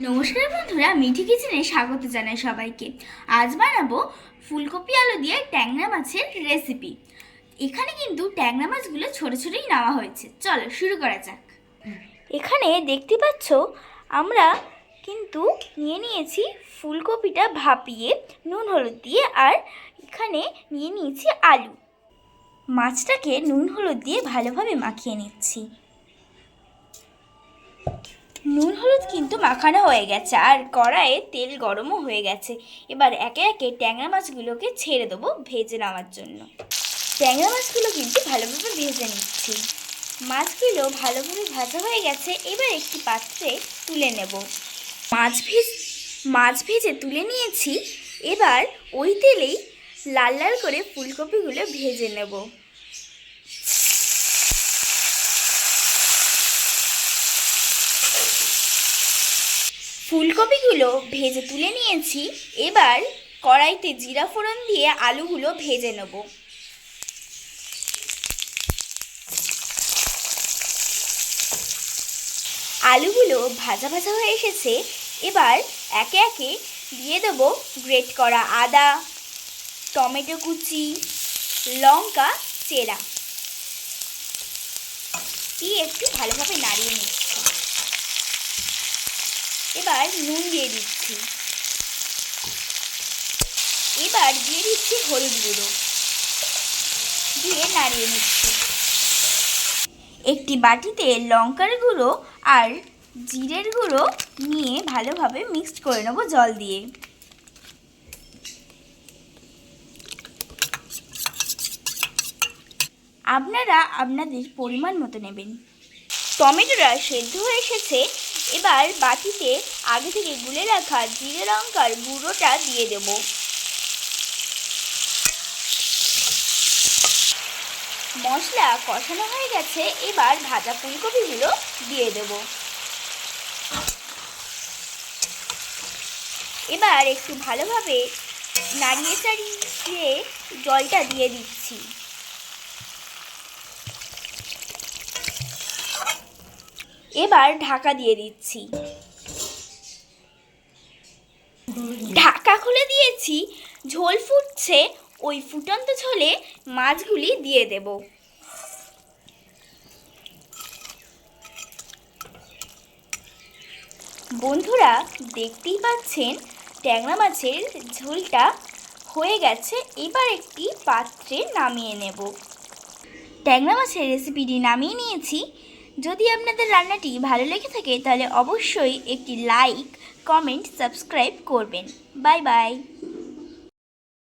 নমস্কার বন্ধুরা, মিঠি কিচেনে স্বাগত জানাই সবাইকে। আজ বানাবো ফুলকপি আলু দিয়ে ট্যাংরা মাছের রেসিপি। এখানে কিন্তু ট্যাংরা মাছগুলো ছোট ছোটই নেওয়া হয়েছে। চলো শুরু করা যাক। এখানে দেখতে পাচ্ছ আমরা কিন্তু নিয়ে নিয়েছি ফুলকপিটা ভাপিয়ে নুন হলুদ দিয়ে, আর এখানে নিয়ে নিয়েছি আলু। মাছটাকে নুন হলুদ দিয়ে ভালোভাবে মাখিয়ে নিচ্ছি। নুন হলুদ কিন্তু মাখানো হয়ে গেছে, আর কড়াইয়ে তেল গরমও হয়ে গেছে। এবার একে একে ট্যাংরা মাছগুলোকে ছেড়ে দেবো ভেজে নেওয়ার জন্য। ট্যাংরা মাছগুলো কিন্তু ভালোভাবে ভেজে নিচ্ছি। মাছগুলো ভালোভাবে ভাজা হয়ে গেছে, এবার একটি পাত্রে তুলে নেব। মাছ ভেজে তুলে নিয়েছি। এবার ওই তেলেই লাল লাল করে ফুলকপিগুলো ভেজে নেব। ফুলকপিগুলো ভেজে তুলে নিয়েছি। এবার কড়াইতে জিরা ফোড়ন দিয়ে আলুগুলো ভেজে নেব। আলুগুলো ভাজা ভাজা হয়ে এসেছে। এবার একে একে দিয়ে দেব গ্রেট করা আদা, টমেটো কুচি, লঙ্কা চেরা দিয়ে একটু ভালোভাবে নাড়িয়ে নিচ্ছি। এবার নুন দিয়ে দিচ্ছি। এবার দিয়ে দিচ্ছি হলুদ গুঁড়ো, দিয়ে নাড়িয়ে নিচ্ছি। একটি বাটিতে লঙ্কার গুঁড়ো আর জিরের গুঁড়ো নিয়ে ভালোভাবে মিক্সড করে নেব জল দিয়ে। আপনারা আপনাদের পরিমাণ মতো নেবেন। টমেটোটা সেদ্ধ হয়ে এসেছে। এবার বাটিতে আগে থেকে গুলে রাখা জিরে লঙ্কার গুঁড়োটা দিয়ে দেব। মশলা কষানো হয়ে গেছে। এবার ভাজা ফুলকপিগুলো দিয়ে দেব। এবার একটু ভালোভাবে নাড়িয়ে চাড়িয়ে জলটা দিয়ে দিচ্ছি। এবার ঢাকা দিয়ে দিচ্ছি। ঢাকা খুলে দিয়েছি। ঝোল ফুটছে। ওই ফুটন্ত ঝোলে মাছগুলি দিয়ে দেব। বন্ধুরা দেখতেই পাচ্ছেন ট্যাংরা মাছের ঝোলটা হয়ে গেছে। এবার একটি পাত্রে নামিয়ে নেব। ট্যাংরা মাছের রেসিপিটি নামিয়ে নিয়েছি। যদি আপনাদের রান্নাটি ভালো লেগে থাকে তাহলে অবশ্যই একটি লাইক, কমেন্ট, সাবস্ক্রাইব করবেন। Bye bye.